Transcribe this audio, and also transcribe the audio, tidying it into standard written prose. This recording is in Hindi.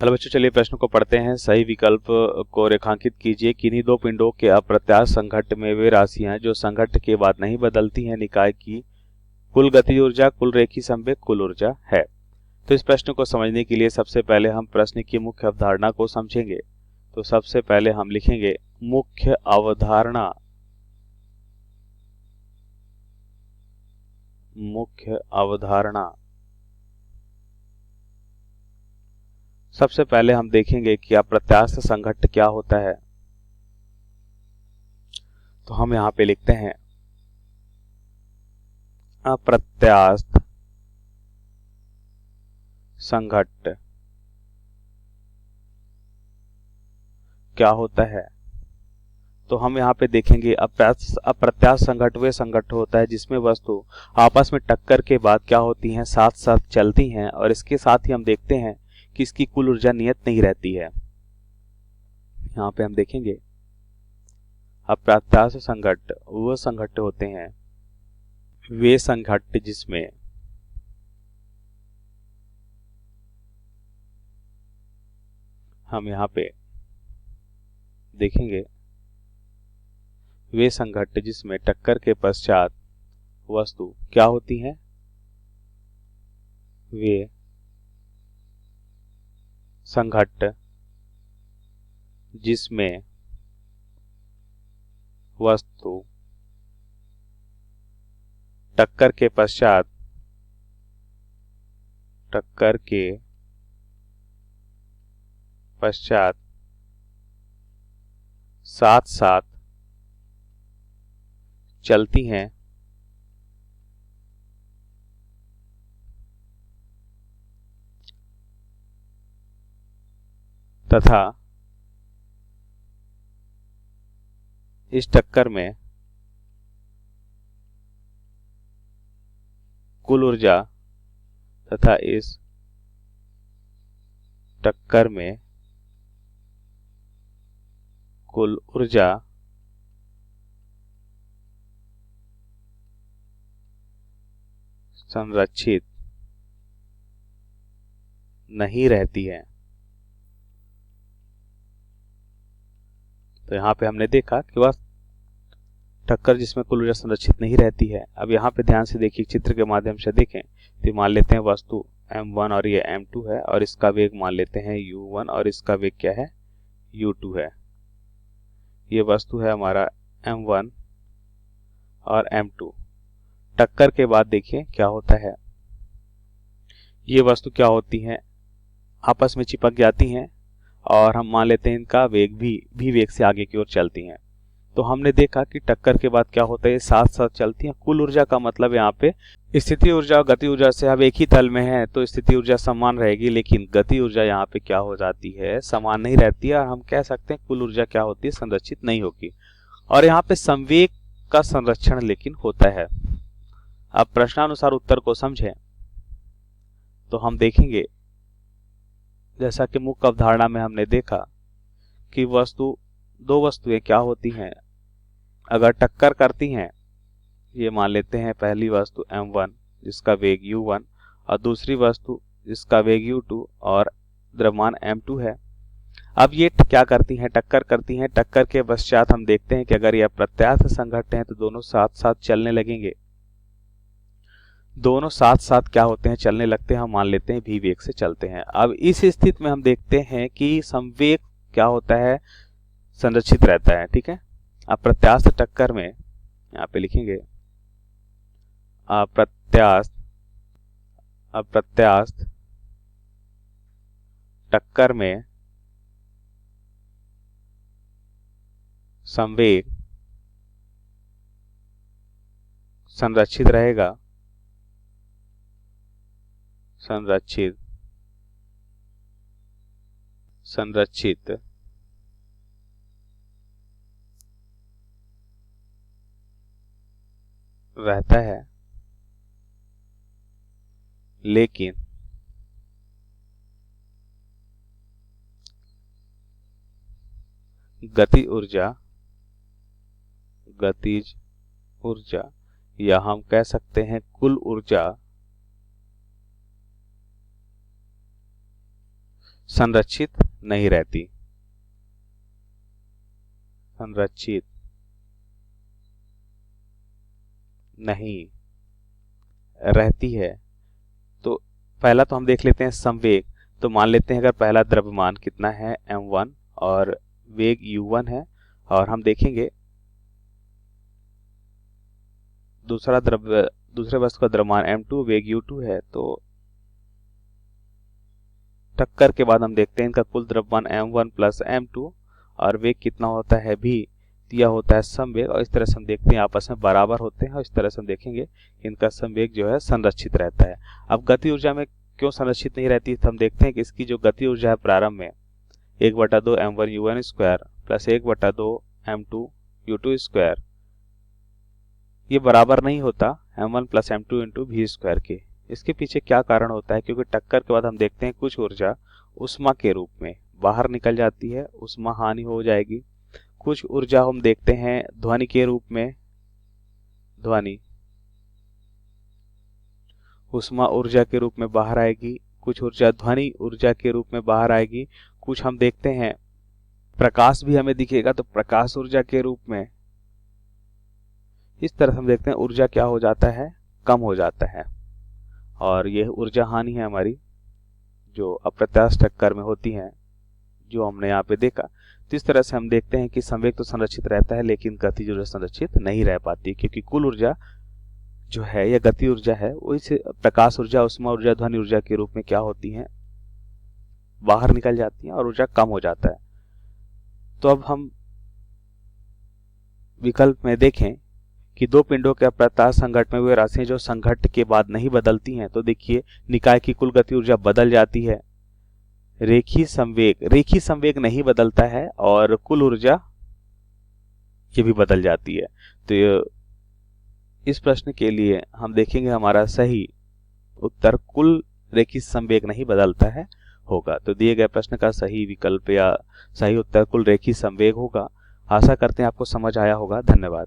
हेलो बच्चों, चलिए प्रश्न को पढ़ते हैं। सही विकल्प को रेखांकित कीजिए। किन्हीं दो पिंडों के अप्रत्यास्थ संघट्ट में वे राशियां जो संघट्ट के बाद नहीं बदलती हैं निकाय की कुल गतिज ऊर्जा, कुल रेखीय संवेग, कुल ऊर्जा है। तो इस प्रश्न को समझने के लिए सबसे पहले हम प्रश्न की मुख्य अवधारणा को समझेंगे। तो सबसे पहले हम लिखेंगे मुख्य अवधारणा। मुख्य अवधारणा। सबसे पहले हम देखेंगे कि अप्रत्यास्थ संघट्ट क्या होता है। तो हम यहां पे लिखते हैं अप्रत्यास्थ संघट्ट क्या होता है। तो हम यहाँ पे देखेंगे अप्रत्यास्थ संघट्ट वे संघट्ट होता है जिसमें वस्तु आपस में टक्कर के बाद क्या होती हैं, साथ साथ चलती हैं, और इसके साथ ही हम देखते हैं कि इसकी कुल ऊर्जा नियत नहीं रहती है। यहाँ पे हम देखेंगे अप्रत्यास्थ संघट्ट वह संघट्ट होते हैं, वे संघट्ट जिसमें हम यहाँ पे देखेंगे वे संघट्ट जिसमें टक्कर के पश्चात वस्तु क्या होती हैं, वे संघट्ट जिसमें वस्तु टक्कर के पश्चात साथ साथ चलती हैं तथा इस टक्कर में कुल ऊर्जा तथा इस टक्कर में कुल ऊर्जा संरक्षित नहीं रहती है। तो यहाँ पे हमने देखा कि वह टक्कर जिसमें कुल ऊर्जा संरक्षित नहीं रहती है। अब यहाँ पे ध्यान से देखिए, चित्र के माध्यम से देखें तो मान लेते हैं वस्तु m1 और ये m2 है, और इसका वेग मान लेते हैं u1 और इसका वेग क्या है, u2 है। ये वस्तु है हमारा m1 और m2। टक्कर के बाद देखिए क्या होता है, ये वस्तु क्या होती हैं, आपस में चिपक जाती हैं, और हम मान लेते हैं इनका वेग भी वेग से आगे की ओर चलती हैं। तो हमने देखा कि टक्कर के बाद क्या होता है, साथ साथ चलती हैं। कुल ऊर्जा का मतलब यहाँ पे स्थिति ऊर्जा और गति ऊर्जा से अब एक ही तल में है तो स्थिति ऊर्जा समान रहेगी, लेकिन गति ऊर्जा यहाँ पे क्या हो जाती है, समान नहीं रहती है, और हम कह सकते हैं कुल ऊर्जा क्या होती है, संरक्षित नहीं होगी। और यहाँ पे संवेग का संरक्षण लेकिन होता है। अब प्रश्नानुसार उत्तर को समझें तो हम देखेंगे, जैसा कि मुख्य अवधारणा में हमने देखा कि दो वस्तुएं क्या होती हैं, अगर टक्कर करती हैं, ये मान लेते हैं पहली वस्तु m1 जिसका वेग u1 और दूसरी वस्तु जिसका वेग u2 और द्रव्यमान m2 है। अब ये क्या करती हैं, टक्कर करती हैं। टक्कर के पश्चात हम देखते हैं कि अगर ये अप्रत्यास्थ संघट्ट हैं तो दोनों साथ साथ चलने लगेंगे। दोनों साथ साथ क्या होते हैं, चलने लगते हैं, हम मान लेते हैं v वेग से चलते हैं। अब इस स्थिति में हम देखते हैं कि संवेग क्या होता है, संरक्षित रहता है। ठीक है, अप्रत्यास्थ टक्कर में यहाँ पे लिखेंगे अप्रत्यास्थ टक्कर में संवेग संरक्षित रहेगा, संरक्षित रहता है, लेकिन गतिज ऊर्जा या हम कह सकते हैं कुल ऊर्जा संरक्षित नहीं रहती, संरक्षित नहीं रहती है। तो पहला तो हम देख लेते हैं संवेग। तो मान लेते हैं अगर पहला द्रव्यमान कितना है m1 और वेग u1 है, और हम देखेंगे दूसरे वस्तु का द्रव्यमान m2 वेग u2 है। तो टक्कर के बाद हम देखते हैं इनका कुल द्रव्यमान m1 प्लस m2 और वेग कितना होता है भी, यह होता है समवेग। और इस तरह से हम देखते हैं आपस में बराबर होते हैं, और इस तरह से हम देखेंगे इनका समवेग जो है संरक्षित रहता है। अब गति ऊर्जा में क्यों संरक्षित नहीं रहती, तो हम देखते हैं कि इसकी जो गति ऊर्जा है प्रारंभ में 1/2 m1 u1 square plus 1/2 m2 u2 square, ये बराबर नहीं होता m1 plus m2 into v square के। इसके पीछे क्या कारण होता है, क्योंकि टक्कर के बाद हम देखते हैं कुछ ऊर्जा उष्मा के रूप में बाहर निकल जाती है, उष्मा हानि हो जाएगी। कुछ ऊर्जा हम देखते हैं ध्वनि के रूप में, ध्वनि उष्मा ऊर्जा के रूप में बाहर आएगी, कुछ ऊर्जा ध्वनि ऊर्जा के रूप में बाहर आएगी। कुछ हम देखते हैं प्रकाश भी हमें दिखेगा, तो प्रकाश ऊर्जा के रूप में। इस तरह हम देखते हैं ऊर्जा क्या हो जाता है, कम हो जाता है। और यह ऊर्जा हानि है हमारी जो अप्रत्याशित टक्कर में होती है, जो हमने यहाँ पे देखा। तो इस तरह से हम देखते हैं कि संवेग तो संरक्षित रहता है, लेकिन गतिज ऊर्जा संरक्षित नहीं रह पाती, क्योंकि कुल ऊर्जा जो है या गति ऊर्जा है वो इस प्रकाश ऊर्जा, उष्मा ऊर्जा, ध्वनि ऊर्जा के रूप में क्या होती है, बाहर निकल जाती है और ऊर्जा कम हो जाता है। तो अब हम विकल्प में देखें कि दो पिंडों के अप्रत्याशित संघट्ट में हुए राशियां जो संघट्ट के बाद नहीं बदलती हैं, तो देखिए निकाय की कुल गति ऊर्जा बदल जाती है। रेखी संवेग नहीं बदलता है और कुल ऊर्जा ये भी बदल जाती है। तो इस प्रश्न के लिए हम देखेंगे हमारा सही उत्तर कुल रेखी संवेग नहीं बदलता है होगा। तो दिए गए प्रश्न का सही विकल्प या सही उत्तर कुल रेखी संवेग होगा। आशा करते हैं आपको समझ आया होगा। धन्यवाद।